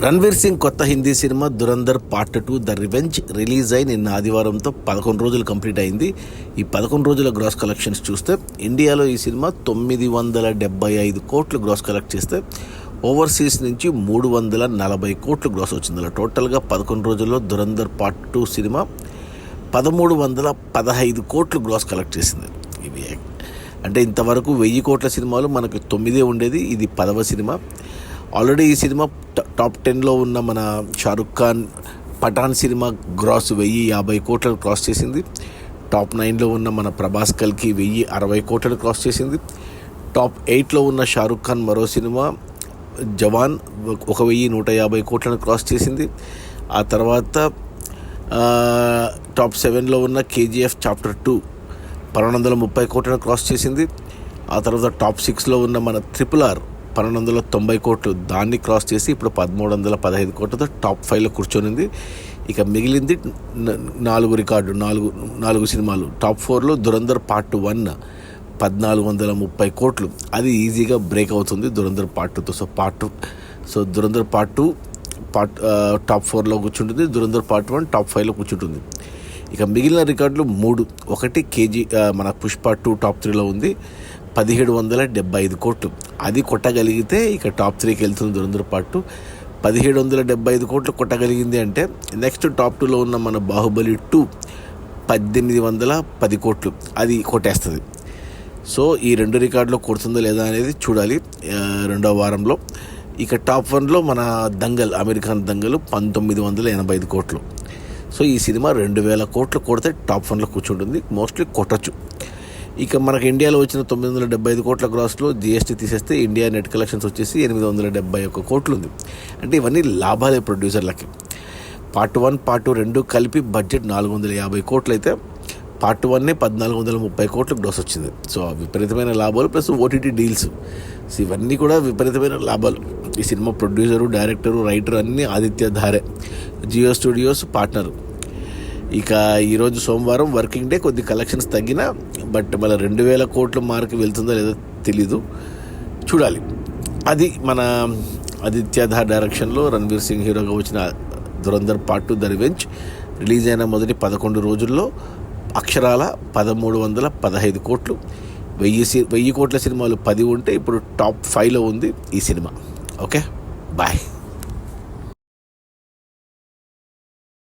రణ్వీర్ సింగ్ కొత్త Hindi cinema Dhurandhar part 2 the revenge release అయి నిన్న ఆదివారంతో 11 రోజులు కంప్లీట్ అయింది. ఈ 11 రోజుల గ్రాస్ కలెక్షన్స్ చూస్తే ఇండియాలో ఈ సినిమా 975 కోట్లు గ్రాస్ కలెక్ట్ చేస్తే ఓవర్సీస్ నుంచి 340 కోట్లు గ్రాస్ వచ్చింది. అలా టోటల్గా 11 రోజుల్లో దురంధర్ పార్ట్ 2 సినిమా 1315 కోట్లు గ్రాస్ కలెక్ట్ చేసింది. ఇవి అంటే ఇంతవరకు 1000 కోట్ల సినిమాలు మనకు 9 ఉండేది, ఇది 10వ సినిమా. ఆల్రెడీ ఈ సినిమా టాప్ 10లో ఉన్న మన షారుఖ్ ఖాన్ పఠాన్ సినిమా గ్రాస్ 1050 కోట్లను క్రాస్ చేసింది. టాప్ 9లో ఉన్న మన ప్రభాస్ కల్కి 1060 కోట్లను క్రాస్ చేసింది. టాప్ 8లో ఉన్న షారుఖ్ ఖాన్ మరో సినిమా జవాన్ 1150 కోట్లను క్రాస్ చేసింది. ఆ తర్వాత టాప్ 7లో ఉన్న కేజీఎఫ్ చాప్టర్ 2 1230 కోట్లను క్రాస్ చేసింది. ఆ తర్వాత టాప్ 6లో ఉన్న మన RRR 1290 కోట్లు దాన్ని క్రాస్ చేసి ఇప్పుడు 1315 కోట్లతో టాప్ 5లో కూర్చొనింది. ఇక మిగిలింది 4 సినిమాలు. టాప్ 4లో దురంధర్ పార్ట్ 1 1430 కోట్లు, అది ఈజీగా బ్రేక్ అవుతుంది దురంధర్ పార్ట్ 2తో. సో దురంధర్ పార్ట్ 2 టాప్ 4లో కూర్చుంటుంది, దురంధర్ పార్ట్ 1 టాప్ 5లో కూర్చుంటుంది. ఇక మిగిలిన రికార్డులు 3. ఒకటి మన పుష్ప 2 టాప్ 3లో ఉంది, 1775 కోట్లు. అది కొట్టగలిగితే ఇక టాప్ 3కి వెళ్తుంది దురంధర్ పార్ట్ 2. 1775 కోట్లు కొట్టగలిగింది అంటే నెక్స్ట్ టాప్ 2లో ఉన్న మన బాహుబలి 2 1810 కోట్లు, అది కొట్టేస్తుంది. సో ఈ 2 రికార్డులో కొడుతుందో లేదా అనేది చూడాలి రెండవ వారంలో. ఇక టాప్ 1లో మన దంగల్, అమెరికన్ దంగల్ 1985 కోట్లు. సో ఈ సినిమా 2000 కోట్లు కొడితే టాప్ 1లో కూర్చుంటుంది, మోస్ట్లీ కొట్టచ్చు. ఇక మనకు ఇండియాలో వచ్చిన 975 కోట్ల గ్రాస్లో GST తీసేస్తే ఇండియా నెట్ కలెక్షన్స్ వచ్చేసి 871 కోట్లు ఉంది. అంటే ఇవన్నీ లాభాలే ప్రొడ్యూసర్లకి. పార్ట్ 1 పార్ట్ 2 కలిపి బడ్జెట్ 450 కోట్లు అయితే పార్ట్ 1 1430 కోట్లు గ్రాస్ వచ్చింది. సో విపరీతమైన లాభాలు ప్లస్ OTT డీల్స్, సో ఇవన్నీ కూడా విపరీతమైన లాభాలు. ఈ సినిమా ప్రొడ్యూసరు, డైరెక్టరు, రైటర్ అన్నీ ఆదిత్య ధారే, జియో స్టూడియోస్ పార్ట్నరు. ఇక ఈరోజు సోమవారం వర్కింగ్ డే, కొద్ది కలెక్షన్స్ తగ్గినా బట్ మళ్ళీ 2000 కోట్ల మార్క్ వెళ్తుందో లేదో తెలీదు, చూడాలి. అది మన ఆదిత్య ధార్ డైరెక్షన్లో రణ్వీర్ సింగ్ హీరోగా వచ్చిన Dhurandhar part 2 the revenge release అయిన మొదటి 11 రోజుల్లో అక్షరాల 1315 కోట్లు. 1000 కోట్ల సినిమాలు 10 ఉంటే ఇప్పుడు టాప్ 5లో ఉంది ఈ సినిమా. Okay, bye.